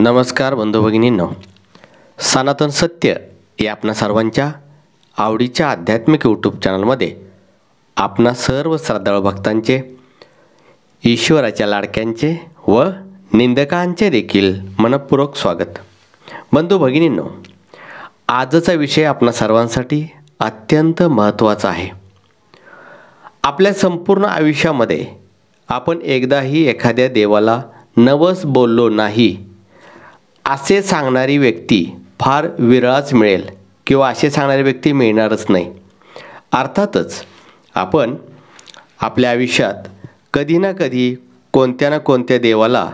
नमस्कार बंधू भगिनींनो, सनातन सत्य या आपणा सर्वांच्या आवडीच्या आध्यात्मिक यूट्यूब चॅनलमध्ये आपणा सर्व श्रद्धाळू भक्तांचे, ईश्वराच्या लाडक्यांचे व निंदकांचे देखील मनपूर्वक स्वागत. बंधू भगिनींनो, आजचा विषय आपणा सर्वांसाठी अत्यंत महत्त्वाचा आहे. आपल्या संपूर्ण आयुष्यामध्ये आपण एकदाही एखाद्या देवाला नवस बोललो नाही असे सांगणारी व्यक्ती फार विरळच मिळेल किंवा असे सांगणारी व्यक्ती मिळणारच नाही. अर्थातच आपण आपल्या आयुष्यात कधी ना कधी कोणत्या ना कोणत्या देवाला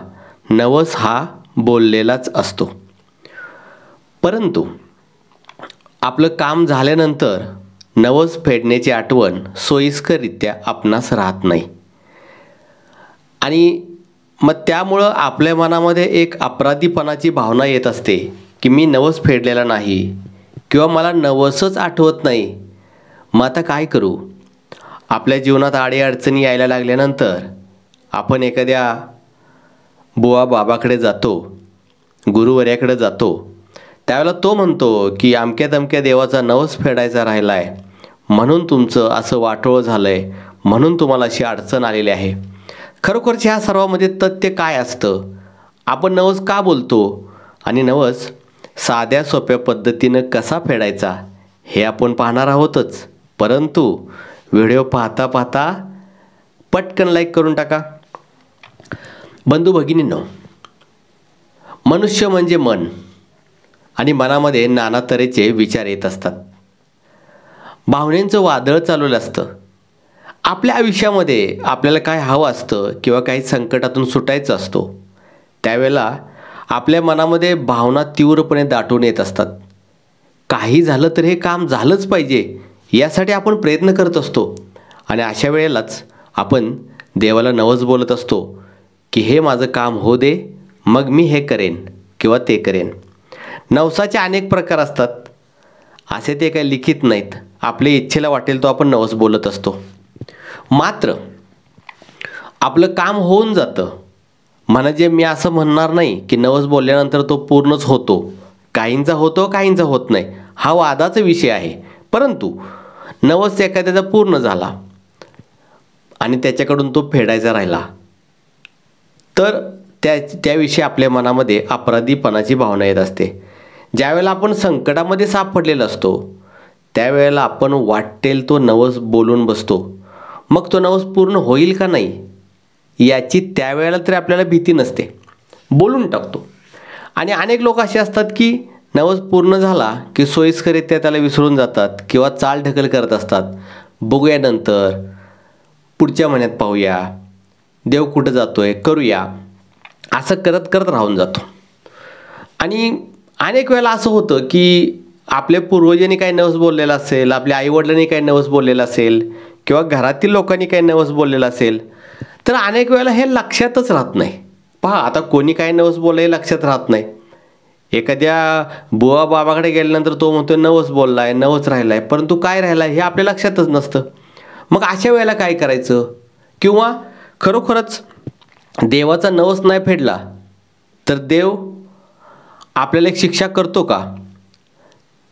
नवस हा बोललेलाच असतो. परंतु आपलं काम झाल्यानंतर नवस फेडण्याची आठवण सोयीस्कररित्या आपणास राहत नाही आणि मग त्यामुळं आपल्या मनामध्ये एक अपराधीपणाची भावना येत असते की मी नवस फेडलेला नाही किंवा मला नवसच आठवत नाही. मग आता काय करू? आपल्या जीवनात अडीअडचणी यायला लागल्यानंतर आपण एखाद्या बुवा बाबाकडे जातो, गुरुवर्याकडे जातो. त्यावेळेला तो म्हणतो की अमक्या तमक्या देवाचा नवस फेडायचा राहिला आहे, म्हणून तुमचं असं वाटोळं झालं आहे, म्हणून तुम्हाला अशी अडचण आलेली आहे. खरोखरच ह्या सर्वामध्ये तथ्य काय असतं? आपण नवस का बोलतो आणि नवस साध्या सोप्या पद्धतीनं कसा फेडायचा हे आपण पाहणार आहोतच. परंतु व्हिडिओ पाहता पाहता पटकन लाईक करून टाका. बंधू भगिनींनो, मनुष्य म्हणजे मन आणि मनामध्ये नाना तऱ्हेचे विचार येत असतात. भावनेचं वादळ चालवलं असतं. आपल्या आयुष्यामध्ये आपल्याला काय हवं असतं किंवा काही संकटातून सुटायचं असतो, त्यावेळेला आपल्या मनामध्ये भावना तीव्रपणे दाटून येत असतात. काही झालं तर हे काम झालंच पाहिजे यासाठी आपण प्रयत्न करत असतो आणि अशा वेळेलाच आपण देवाला नवस बोलत असतो की हे माझं काम हो दे, मग मी हे करेन किंवा ते करेन. नवसाचे अनेक प्रकार असतात, असे ते काही लिखित नाहीत. आपल्या इच्छेला वाटेल तो आपण नवस बोलत असतो. मात्र आपलं काम होऊन जातं. म्हणजे मी असं म्हणणार नाही की नवस बोलल्यानंतर तो पूर्णच होतो. काहींचा होतो, काहींचा होत नाही, हा वादाचा विषय आहे. परंतु नवस एखाद्याचा पूर्ण झाला आणि त्याच्याकडून तो फेडायचा राहिला तर त्याविषयी आपल्या मनामध्ये अपराधीपणाची भावना येत असते. ज्यावेळेला आपण संकटामध्ये सापडलेला असतो त्यावेळेला आपण वाटेल तो नवस बोलून बसतो. मग तो नवस पूर्ण होईल का नाही याची त्यावेळेला तरी आपल्याला भीती नसते, बोलून टाकतो. आणि अनेक लोक असे असतात की नवस पूर्ण झाला की सोयीस्कररित्या त्याला विसरून जातात किंवा चालढकल करत असतात. बघूया नंतर, पुढच्या महिन्यात पाहूया, देव कुठं जातोय, करूया, असं करत करत राहून जातो. आणि अनेक वेळेला असं होतं की आपल्या पूर्वजांनी काही नवस बोललेला असेल, आपल्या आईवडिलांनी काही नवस बोललेला असेल किंवा घरातील लोकांनी काही नवस बोललेला असेल तर अनेक वेळेला हे लक्षातच राहत नाही. पहा, आता कोणी काही नवस बोलले लक्षात राहत नाही. एखाद्या बुवा बाबाकडे गेल्यानंतर तो म्हणतो नवस बोलला आहे, नवस राहिला आहे, परंतु काय राहिला हे आपल्या लक्षातच नसतं. मग अशा वेळेला काय करायचं? किंवा खरोखरच देवाचा नवस नाही फेडला तर देव आपल्याला एक शिक्षा करतो का?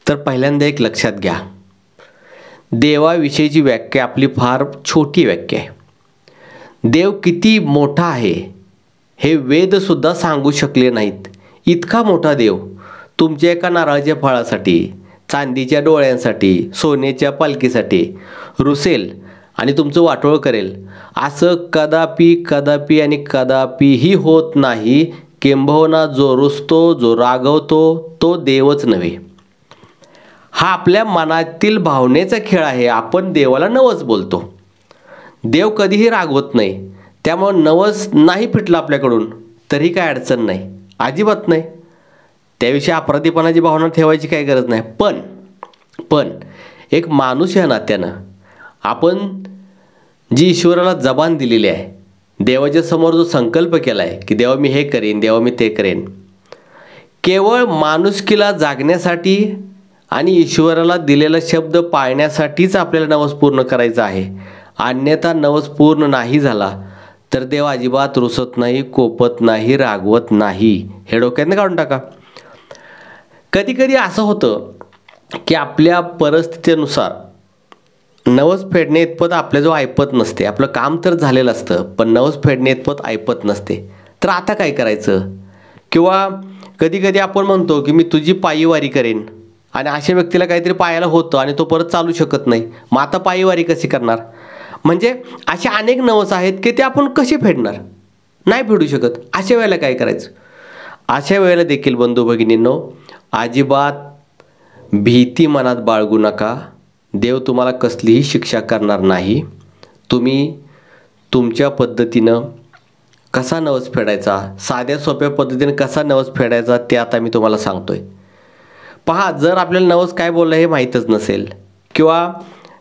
तर पहिल्यांदा एक लक्षात घ्या, देवाविषयीची व्याख्या आपली फार छोटी व्याख्या आहे. देव किती मोठा आहे हे वेदसुद्धा सांगू शकले नाहीत. इतका मोठा देव तुमच्या एका नारळाच्या फळासाठी, चांदीच्या डोळ्यांसाठी, सोन्याच्या पालखीसाठी रुसेल आणि तुमचं वाटोळं करेल असं कदापि कदापि आणि कदापिही होत नाही. किंबहुना जो रुसतो, जो रागवतो तो देवच नव्हे. हा आपल्या मनातील भावनेचा खेळ आहे. आपण देवाला नवस बोलतो. देव कधीही रागवत नाही. त्यामुळं नवस नाही फिटला आपल्याकडून तरी काय अडचण नाही, अजिबात नाही. त्याविषयी अपराधीपणाची भावना ठेवायची काही गरज नाही. पण एक माणूस या नात्यानं आपण जी ईश्वराला जबान दिलेली आहे, देवाच्या समोर जो संकल्प केला आहे की देवा मी हे करेन, देवा मी ते करेन, केवळ माणुसकीला जागण्यासाठी आणि ईश्वराला दिलेला शब्द पाळण्यासाठीच आपल्याला नवस पूर्ण करायचा आहे. अन्यथा नवस पूर्ण नाही झाला तर देव अजिबात रुसत नाही, कोपत नाही, रागवत नाही. हे डोक्यातनं काढून टाका. कधी कधी असं होतं की आपल्या परिस्थितीनुसार नवस फेडणे इतपत आपल्याजवळ ऐपत नसते. आपलं काम तर झालेलं असतं पण नवस फेडणे इतपत ऐपत नसते. तर आता काय करायचं? किंवा कधी कधी आपण म्हणतो की मी तुझी पायीवारी करेन आणि अशा व्यक्तीला काहीतरी पायाला होतं आणि तो परत चालू शकत नाही. मग आता पायीवारी कशी करणार? म्हणजे असे अनेक नवस आहेत की ते आपण कसे फेडणार? नाही फेडू शकत. अशा वेळेला काय करायचं? अशा वेळेला देखील बंधू भगिनींनो, अजिबात भीती मनात बाळगू नका. देव तुम्हाला कसलीही शिक्षा करणार नाही. तुम्ही तुमच्या पद्धतीनं कसा नवस फेडायचा, साध्या सोप्या पद्धतीने कसा नवस फेडायचा ते आता मी तुम्हाला सांगतोय. पहा, जर आपल्याला नवस काय बोललं हे माहीतच नसेल किंवा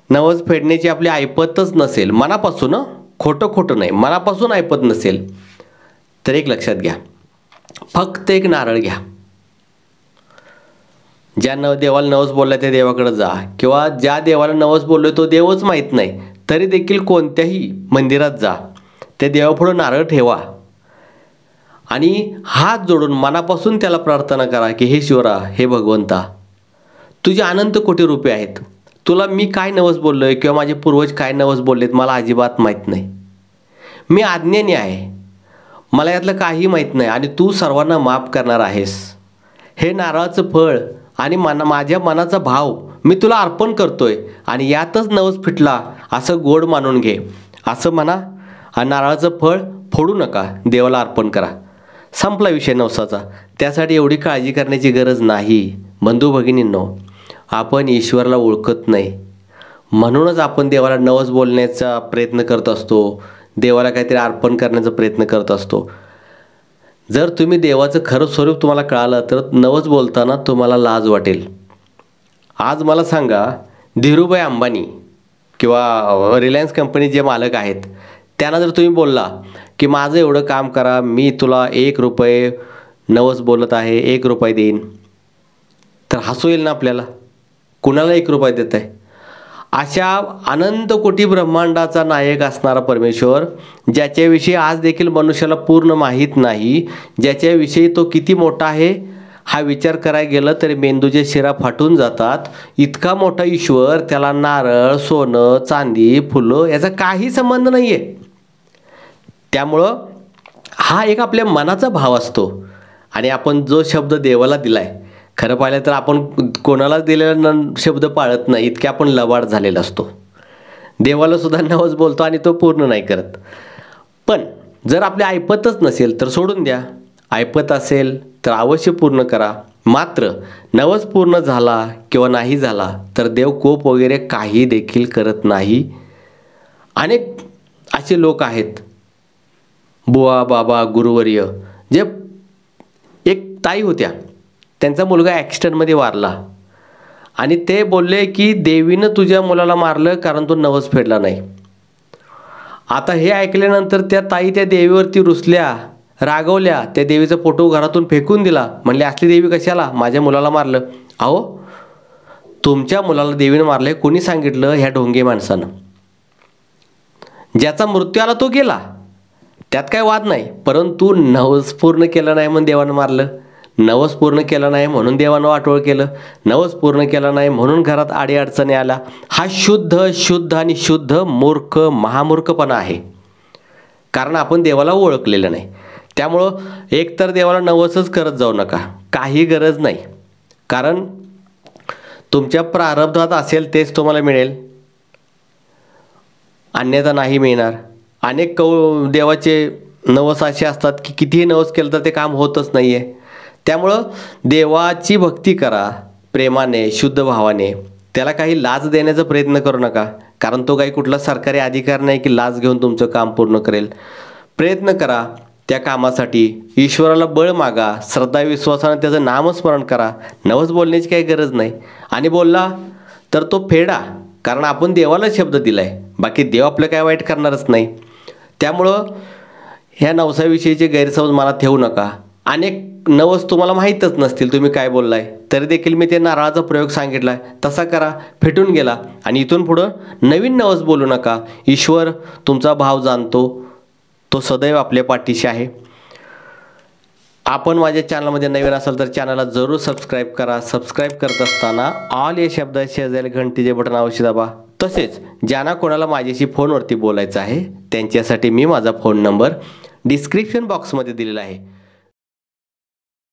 नवस फेडण्याची आपली ऐपतच नसेल, मनापासून खोटं नाही, मनापासून ऐपत नसेल, तर एक लक्षात घ्या, फक्त एक नारळ घ्या. ज्या देवाला नवस बोलला त्या देवाकडे जा, किंवा ज्या देवाला नवस बोललोय तो देवच माहीत नाही तरी देखील कोणत्याही मंदिरात जा, त्या देवापुढं नारळ ठेवा आणि हात जोडून मनापासून त्याला प्रार्थना करा की हे शिवरा, हे भगवंता, तुझे अनंत कोटी रूपे आहेत. तुला मी काय नवस बोललोय किंवा माझे पूर्वज काय नवस बोललेत मला अजिबात माहीत नाही. मी अज्ञानी आहे, मला यातलं काही माहीत नाही आणि तू सर्वांना माफ करणार आहेस. हे नारळाचं फळ आणि माझ्या मनाचा भाव मी तुला अर्पण करतोय आणि यातच नवस फिटला असं गोड मानून घे, असं म्हणा. आणि नारळाचं फळ फोडू नका, देवाला अर्पण करा. संपला विषय नवसाचा. त्यासाठी एवढी काळजी करण्याची गरज नाही. बंधू भगिनींनो, आपण ईश्वराला ओळखत नाही म्हणूनच आपण देवाला नवस बोलण्याचा प्रयत्न करत असतो, देवाला काहीतरी अर्पण करण्याचा प्रयत्न करत असतो. जर तुम्ही देवाचं खरं स्वरूप तुम्हाला कळालं तर नवस बोलताना तुम्हाला लाज वाटेल. आज मला सांगा, धीरूभाई अंबानी किंवा रिलायन्स कंपनी जे मालक आहेत त्यांना जर तुम्ही बोलला की माझं एवढं काम करा, मी तुला 1 रुपये नवस बोलत आहे, 1 रुपये देईन, तर हसू येईल ना आपल्याला? कुणाला 1 रुपया देत आहे? अशा अनंत कोटी ब्रह्मांडाचा नायक असणारा परमेश्वर, ज्याच्याविषयी आज देखील मनुष्याला पूर्ण माहीत नाही, ज्याच्याविषयी तो किती मोठा आहे हा विचार करायला गेलं तरी मेंदूचे शिरा फाटून जातात. इतका मोठा ईश्वर, त्याला नारळ, सोनं, चांदी, फुलं याचा काही संबंध नाही आहे. त्यामुळं हा एक आपल्या मनाचा भाव असतो आणि आपण जो शब्द देवाला दिलाय, खरं पाहिलं तर आपण कोणालाच दिलेला शब्द पाळत नाही, इतके आपण लबाड झालेला असतो. देवाला सुद्धा नवस बोलतो आणि तो पूर्ण नाही करत. पण जर आपली ऐपतच नसेल तर सोडून द्या. ऐपत असेल तर अवश्य पूर्ण करा. मात्र नवस पूर्ण झाला किंवा नाही झाला तर देव कोप वगैरे काही देखील करत नाही. अनेक असे लोक आहेत, बुवा, बाबा, गुरुवर्य, जे एक ताई होत्या, त्यांचा मुलगा ॲक्सिडेंटमध्ये वारला आणि ते बोलले की देवीनं तुझ्या मुलाला मारलं कारण तो नवस फेडला नाही. आता हे ऐकल्यानंतर त्या ताई त्या देवीवरती रुसल्या, रागवल्या, त्या देवीचा फोटो घरातून फेकून दिला. म्हणले असली देवी कशाला, माझ्या मुलाला मारलं. अहो, तुमच्या मुलाला देवीनं मारलं कोणी सांगितलं? ह्या ढोंगे माणसानं. ज्याचा मृत्यू आला तो गेला, त्यात काय वाद नाही, परंतु नवस पूर्ण केला नाही म्हणून देवानं मारलं, नवस पूर्ण केला नाही म्हणून देवानं वाटोळ केलं, नवस पूर्ण केला नाही म्हणून घरात अडीअडचणी आला. हा शुद्ध आणि शुद्ध मूर्ख, महामूर्खपणा आहे. कारण आपण देवाला ओळखलेलं नाही. त्यामुळं एकतर देवाला नवसच करत जाऊ नका, काही गरज नाही. कारण तुमच्या प्रारब्धात असेल तेच तुम्हाला मिळेल, अन्यथा नाही मिळणार. अनेक देवाचे नवस असे असतात की कितीही नवस केलं तर ते काम होतच नाही आहे. त्यामुळं देवाची भक्ती करा प्रेमाने, शुद्ध भावाने. त्याला काही लाज देण्याचा प्रयत्न करू नका, कारण तो काही कुठला सरकारी अधिकार नाही की लाज घेऊन तुमचं काम पूर्ण करेल. प्रयत्न करा त्या कामासाठी, ईश्वराला बळ मागा, श्रद्धा विश्वासानं त्याचं नामस्मरण करा. नवस बोलण्याची काही गरज नाही आणि बोलला तर तो फेडा, कारण आपण देवाला शब्द दिला आहे. बाकी देव आपलं काय वाईट करणारच नाही. त्यामुळं ह्या नवसाविषयीचे गैरसमज मनात ठेवू नका. अनेक नवस तुम्हाला माहीतच नसतील तुम्ही काय बोललाय, तरी देखील मी ते नारळाचा प्रयोग सांगितला आहे तसा करा, फेटून गेला. आणि इथून पुढं नवीन नवस बोलू नका. ईश्वर तुमचा भाव जाणतो, तो सदैव आपल्या पाठीशी आहे. आपण माझ्या चॅनलमध्ये नवीन असाल तर चॅनलला जरूर सबस्क्राईब करा. सबस्क्राईब करत असताना ऑल या शब्दाशी असलेले घंटीचे बटन अवश्य दाबा. तसेच ज्यांना कोणाला माझ्याशी फोनवरती बोलायचं आहे त्यांच्यासाठी मी माझा फोन नंबर डिस्क्रिप्शन बॉक्समध्ये दिलेला आहे.